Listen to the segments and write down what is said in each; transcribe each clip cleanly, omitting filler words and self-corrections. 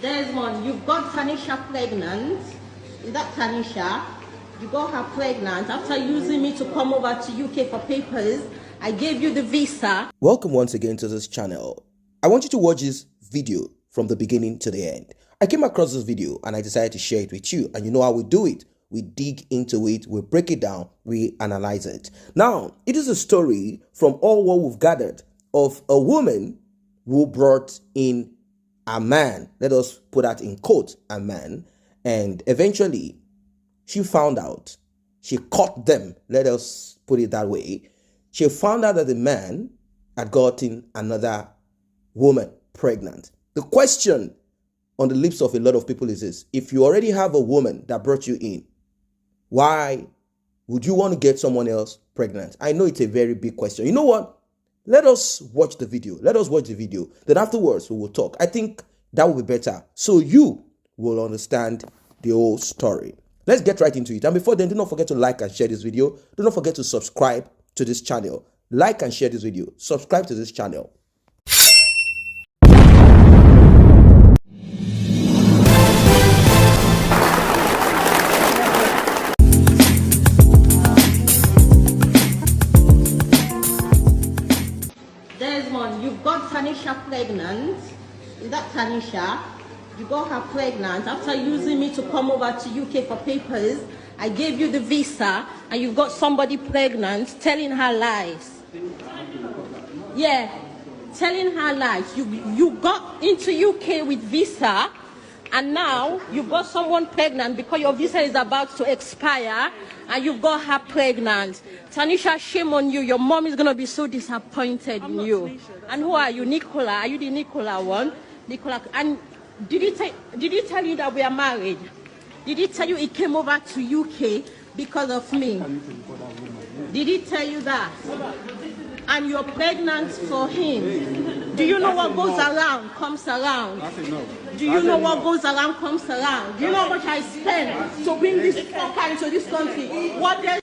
There's one. You've got Tanisha pregnant. Is that Tanisha? You got her pregnant. After using me to come over to UK for papers, I gave you the visa. Welcome once again to this channel. I want you to watch this video from the beginning to the end. I came across this video and I decided to share it with you. And you know how we do it. We dig into it, we break it down, we analyze it. Now, it is a story from all what we've gathered of a woman who brought in a man, let us put that in quotes, a man, and eventually she found out, she caught them, let us put it that way. She found out that the man had gotten another woman pregnant. The question on the lips of a lot of people is this: if you already have a woman that brought you in, why would you want to get someone else pregnant? I know it's a very big question. You know what? Let us watch the video. Let us watch the video. Then afterwards, we will talk. I think that will be better, so you will understand the whole story. Let's get right into it. And before then, do not forget to like and share this video. Do not forget to subscribe to this channel. Like and share this video. Subscribe to this channel. There's one. You've got Tanisha pregnant. Is that Tanisha? You got her pregnant. After using me to come over to UK for papers, I gave you the visa, and you've got somebody pregnant, telling her lies. Yeah, telling her lies. You got into UK with visa, and now you've got someone pregnant because your visa is about to expire, and you've got her pregnant. Tanisha, shame on you. Your mom is going to be so disappointed in you. Tanisha, and who are you? Nicola? Are you the Nicola one? Nicola. And did he tell you that we are married? Did he tell you he came over to UK because of me? Did he tell you that? And you're pregnant for him. Do you know what goes around comes around? Do you know what goes around comes around? Do you know how much I spend to bring this fucker into this country? What there's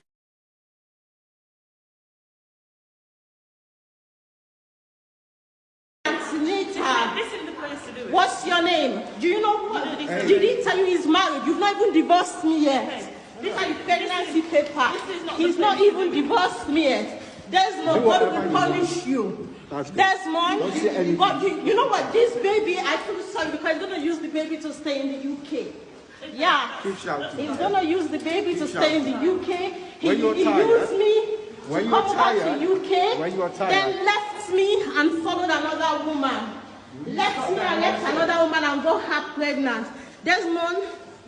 What's your name? Do you know what? Did he tell you he's married? You've not even divorced me yet. These are the pregnancy paper. He's not even divorced me yet. Desmond, God will punish you. Desmond, God, you know what? This baby, I feel sorry because he's going to use the baby to stay in the UK. Yeah. He's going to use the baby to stay in the UK. He used me to come back to UK, then left me and followed another woman. Left me and left another woman and got her pregnant. Desmond,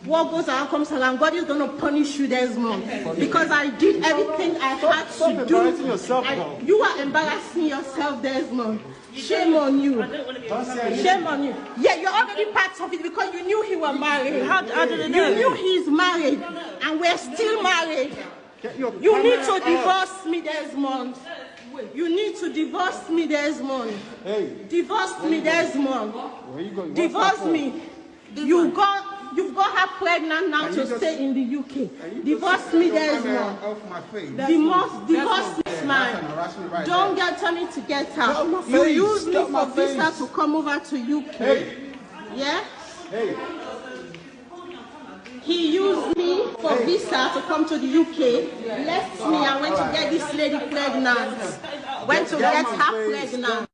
what goes around comes around. God is going to punish you, Desmond, because I did everything I had to do. You are embarrassing yourself, Desmond. Shame on you. Shame on you. Yeah, you're already part of it because you knew he was married. How did you know? You knew he's married, and we're still married. You need to divorce me, Desmond. You need to divorce me, Desmond. Divorce me, Desmond. Divorce me. You've got her pregnant now to stay in the UK. Divorce me, Desmond. Divorce this man. Don't tell me to get out. You use me for visa to come over to UK. Yeah? He used me for visa to come to the UK, left me and went to get this lady pregnant. Went to get her pregnant.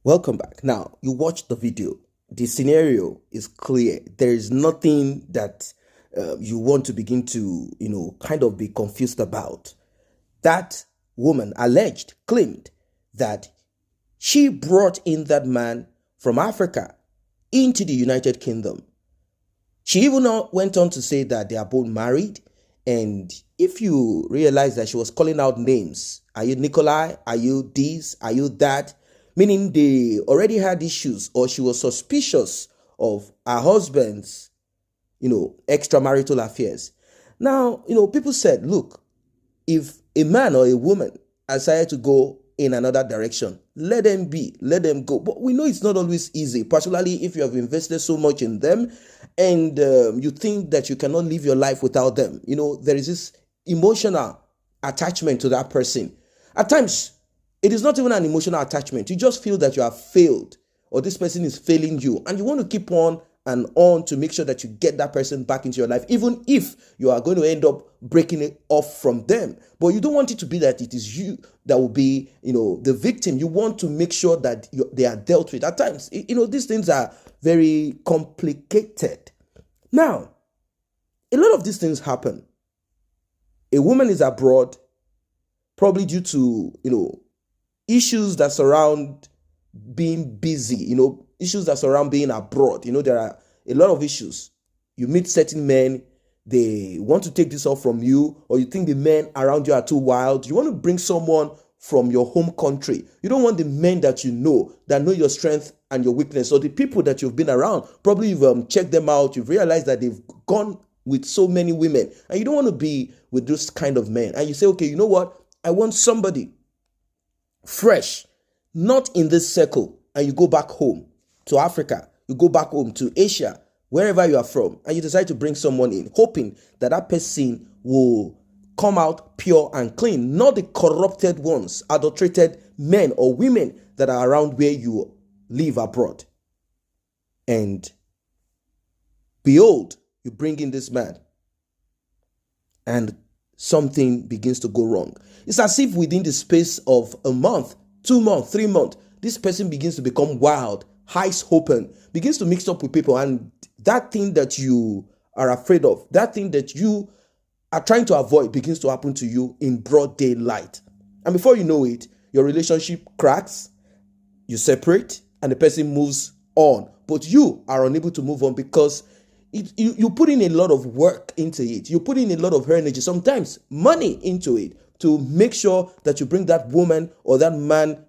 Welcome back. Now, you watched the video. The scenario is clear. There is nothing that you want to begin to, kind of be confused about. That woman claimed that she brought in that man from Africa into the United Kingdom. She even went on to say that they are both married. And if you realize that she was calling out names, are you Nikolai? Are you this? Are you that? Meaning they already had issues, or she was suspicious of her husband's, extramarital affairs. Now, people said, look, if a man or a woman decided to go in another direction, let them go. But we know it's not always easy, particularly if you have invested so much in them and you think that you cannot live your life without them. There is this emotional attachment to that person. At times, it is not even an emotional attachment. You just feel that you have failed, or this person is failing you, and you want to keep on and on to make sure that you get that person back into your life, even if you are going to end up breaking it off from them. But you don't want it to be that it is you that will be, the victim. You want to make sure that they are dealt with. At times, these things are very complicated. Now, a lot of these things happen. A woman is abroad, probably due to, issues that surround being busy, issues that surround being abroad. There are a lot of issues. You meet certain men, they want to take this off from you, or you think the men around you are too wild. You want to bring someone from your home country. You don't want the men that that know your strength and your weakness, or the people that you've been around. Probably you've checked them out. You've realized that they've gone with so many women, and you don't want to be with those kind of men. And you say, okay, you know what? I want somebody fresh, not in this circle. And you go back home to Africa, you go back home to Asia, wherever you are from, and you decide to bring someone in, hoping that that person will come out pure and clean, not the corrupted ones, adulterated men or women that are around where you live abroad. And behold, you bring in this man, and something begins to go wrong. It's as if within the space of a month, 2 months, 3 months, this person begins to become wild, eyes open, begins to mix up with people, and that thing that you are afraid of, that thing that you are trying to avoid, begins to happen to you in broad daylight. And before you know it, your relationship cracks, you separate, and the person moves on. But you are unable to move on because you put in a lot of work into it. You put in a lot of energy, sometimes money into it, to make sure that you bring that woman or that man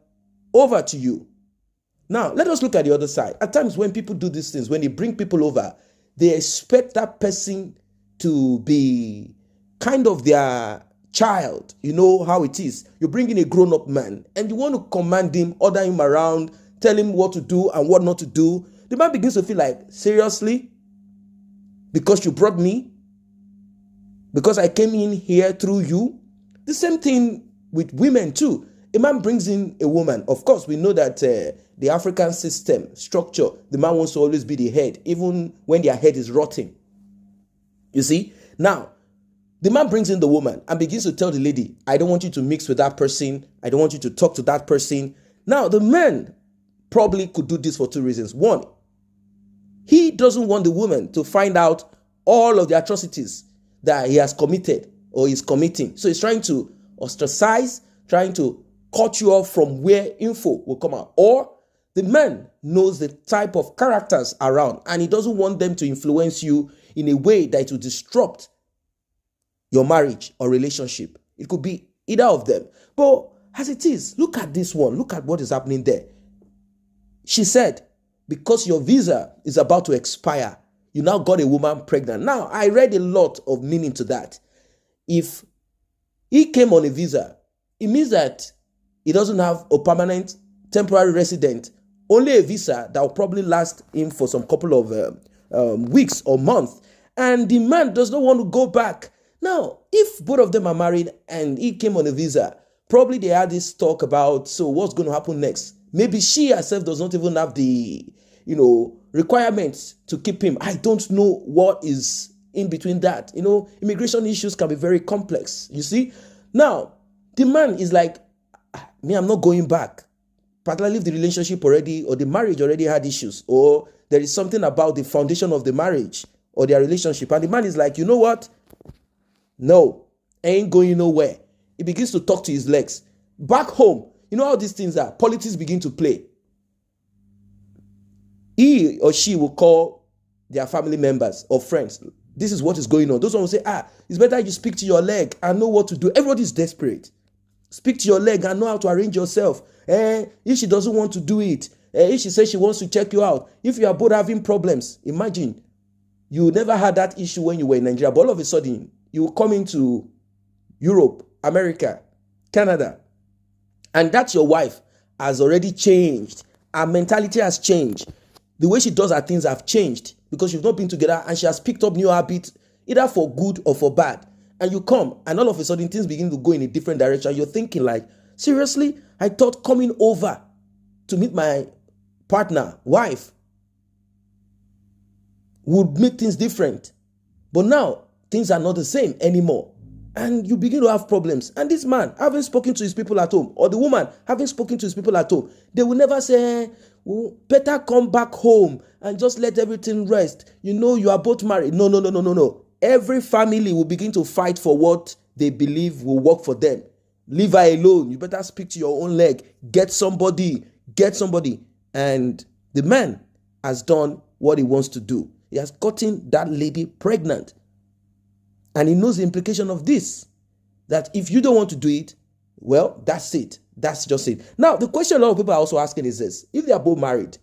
over to you. Now, let us look at the other side. At times when people do these things, when they bring people over, they expect that person to be kind of their child. You know how it is. You bring in a grown-up man and you want to command him, order him around, tell him what to do and what not to do. The man begins to feel like, seriously? Because you brought me? Because I came in here through you? The same thing with women too. A man brings in a woman. Of course, we know that the African system, structure, the man wants to always be the head, even when their head is rotting. You see? Now, the man brings in the woman and begins to tell the lady, I don't want you to mix with that person. I don't want you to talk to that person. Now, the man probably could do this for 2 reasons. One, he doesn't want the woman to find out all of the atrocities that he has committed or is committing. So he's trying to ostracize, trying to cut you off from where info will come out. Or the man knows the type of characters around and he doesn't want them to influence you in a way that it will disrupt your marriage or relationship. It could be either of them. But as it is, look at this one. Look at what is happening there. She said, because your visa is about to expire, you now got a woman pregnant. Now, I read a lot of meaning to that. If he came on a visa, it means that he doesn't have a permanent temporary resident, only a visa that will probably last him for some couple of weeks or months. And the man does not want to go back. Now, if both of them are married and he came on a visa, probably they had this talk about, so what's going to happen next? Maybe she herself does not even have the, requirements to keep him. I don't know what is in between that. Immigration issues can be very complex, you see. Now, the man is like, me, I'm not going back. particularly if the relationship already or the marriage already had issues, or there is something about the foundation of the marriage or their relationship, and the man is like, you know what? No, I ain't going nowhere. He begins to talk to his legs. Back home, you know how these things are. Politics begin to play. He or she will call their family members or friends. This is what is going on. Those ones will say, it's better you speak to your leg and know what to do. Everybody is desperate. Speak to your leg and know how to arrange yourself. If she doesn't want to do it, if she says she wants to check you out, if you are both having problems, imagine you never had that issue when you were in Nigeria, but all of a sudden you will come into Europe, America, Canada, and that your wife has already changed. Her mentality has changed. The way she does her things have changed because you've not been together, and she has picked up new habits, either for good or for bad. And you come, and all of a sudden things begin to go in a different direction. You're thinking like, seriously? I thought coming over to meet my partner, wife, would make things different. But now, things are not the same anymore. And you begin to have problems. And this man, having spoken to his people at home, or the woman, having spoken to his people at home, they will never say, better come back home and just let everything rest. You know, you are both married. No. Every family will begin to fight for what they believe will work for them. Leave her alone. You better speak to your own leg. Get somebody. And the man has done what he wants to do. He has gotten that lady pregnant. And he knows the implication of this. That if you don't want to do it, well, that's it. That's just it. Now, the question a lot of people are also asking is this. If they are both married,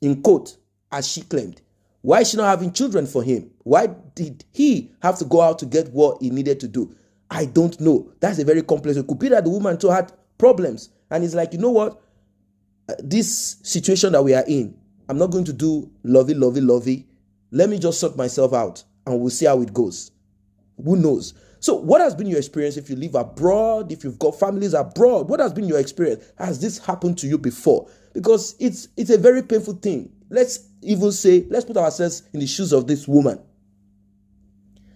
in quote, as she claimed, why is she not having children for him? Why did he have to go out to get what he needed to do? I don't know. That's a very complex. It could be that the woman too had problems. And he's like, you know what? This situation that we are in, I'm not going to do lovey. Let me just sort myself out and we'll see how it goes. Who knows? So what has been your experience if you live abroad, if you've got families abroad? What has been your experience? Has this happened to you before? Because it's a very painful thing. Let's put ourselves in the shoes of this woman.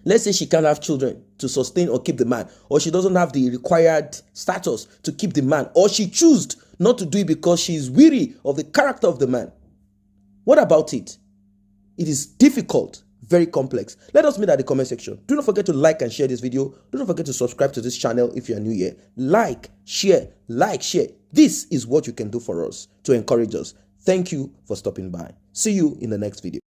Let's say she can't have children to sustain or keep the man, or she doesn't have the required status to keep the man, or she chose not to do it because she is weary of the character of the man. What about it? It is difficult, very complex. Let us meet at the comment section. Do not forget to like and share this video. Do not forget to subscribe to this channel if you are new here. Like, share. This is what you can do for us to encourage us. Thank you for stopping by. See you in the next video.